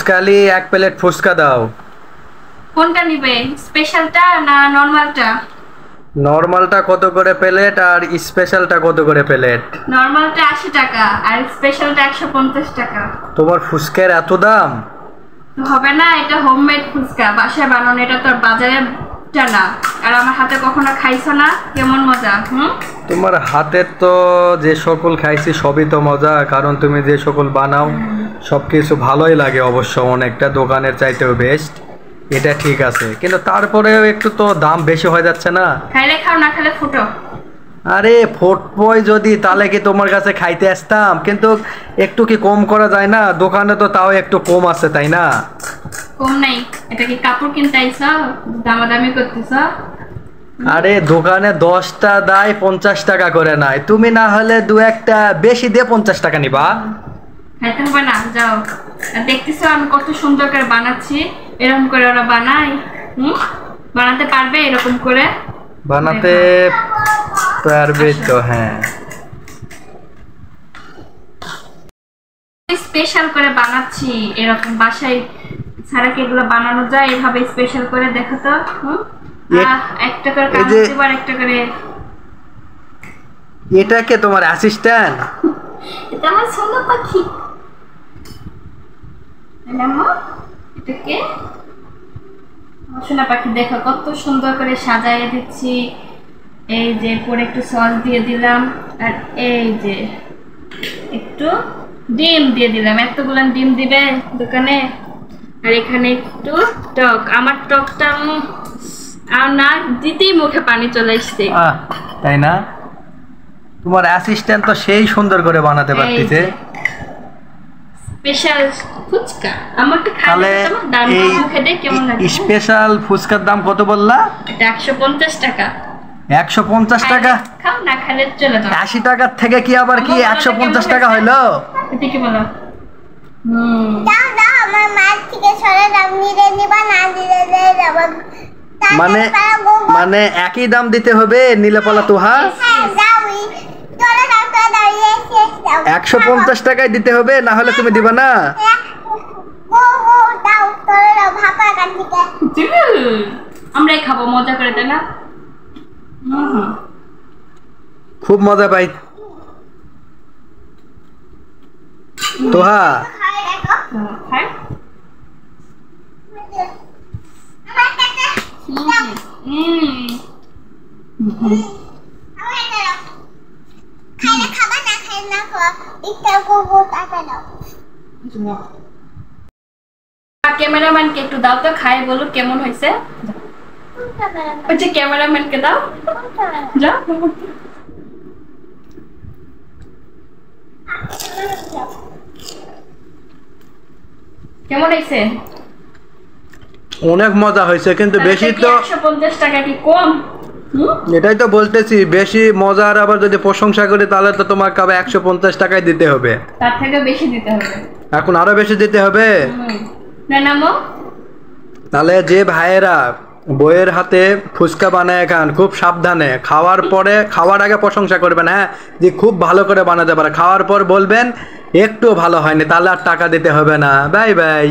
ফুচকালি এক প্লেট ফুচকা দাও। কোনটা নিবে, স্পেশালটা না নরমালটা? নরমালটা কত করে প্লেট আর স্পেশালটা কত করে প্লেট? নরমালটা 80 টাকা আর স্পেশালটা 150 টাকা। তোমার ফুচকার এত দাম? হবে না, এটা হোমমেড ফুচকা, বাসায় বানানো, এটা তো বাজারেরটা না। আর আমার হাতে কখনো খাইছো না, কেমন মজা। তোমার হাতের তো যে সকল খাইছি সবই তো মজা, কারণ তুমি যে সকল বানাও সবকিছু ভালোই লাগে অবশ্য, অনেকটা দোকানের চাইতেও বেস্ট, এটা ঠিক আছে, কিন্তু তারপরেও একটু তো দাম বেশি হয়ে যাচ্ছে না? খাইলে খাও, না খেলে ফুটো। আরে ফুটবই যদি, তাহলে কি তোমার কাছে খাইতে আসতাম, কিন্তু একটু কি কম করা যায় না? দোকানে তো তাও একটু কম আছে, তাই না? কম নাই? এটা কি কাপড় কিনতে আইছ, দামাদামি করতেছ? আরে দোকানে 10টা দেয় 50 টাকা করে নেয়, তুমি না হলে দু একটা বেশি দিয়ে 50 টাকা নিবা। খাইতে হবে না, যাও। আর দেখতেছো আমি কত সুন্দর করে বানাচ্ছি, এরকম করে ওরা বানায়। বানাতে পারবে এরকম করে? বানাতে পারবে তো, হ্যাঁ। স্পেশাল করে বানাচ্ছি, এরকম বাসায় ছাড়া কি এগুলো বানানো যায় এভাবে স্পেশাল করে? দেখো তো। একটা করে কামড় দিবার, একটা করে। এটা কে তোমার অ্যাসিস্ট্যান্ট? এটা আমার সোনা পাখি। এটা কে? সোনা পাখি, দেখো কত সুন্দর করে সাজাইয়ে দিচ্ছি। এই যে পরে একটু সস দিয়ে দিলাম, আর এই যে একটু ডিম দিয়ে দিলাম। এতগুলো ডিম দিবে দোকানে? আর এখানে একটু টক, আমার টকটা আর না দিতেই মুখে পানি চলে আসছে। তাই না? তোমার অ্যাসিস্ট্যান্ট তো সেই সুন্দর করে বানাতে পারতেছে। স্পেশাল ফুচকা আমাকে খাইলে তোমার দাম মুখে দে কেমন লাগে? স্পেশাল ফুচকার দাম কত বললা? এটা 150 টাকা। 150 টাকা? খাও, না খেলে চলে যাও। 80 টাকার থেকে কি আবার কি 150 টাকা হইলো? এটা কি বলো? দাও দাও, আমার মার থেকে সরে দাম নিলে নিবা, না দিলে যাব। মানে একই দাম দিতে হবে নিলে পলা তোহা? হ্যাঁ দাওই, চলে দাও, তো দাঁড়িয়ে শেষ দাও। 150 টাকায় দিতে হবে, না হলে তুমি দিবা না? ও দাও, চলে দাও, ভাপা কান থেকে। আমরাই খাবো মজা করে, তাই না? খুব মজা পাই তোহা। খাই। ক্যামেরাম্যানকে একটু দাও তো, খাই বলো কেমন হয়েছে। ক্যামেরাম্যানকে দাও, যাও। কেমন হয়েছে? অনেক মজা হয়েছে, কিন্তু বেশি তো 150 টাকা কি কম? এটাই তো বলতেছি, বেশি মজার আবার যদি প্রশংসা করি তাহলে তো তোমাকে আবার 150 টাকায় দিতে হবে। তার থেকে বেশি দিতে হবে। এখন আরো বেশি দিতে হবে? তাহলে যে ভাইয়েরা বইয়ের হাতে ফুচকা বানায় খান, খুব সাবধানে, খাওয়ার আগে প্রশংসা করবেন, হ্যাঁ, যে খুব ভালো করে বানাতে পারে, খাওয়ার পর বলবেন একটু ভালো হয়নি, তাহলে আর টাকা দিতে হবে না। Bye bye.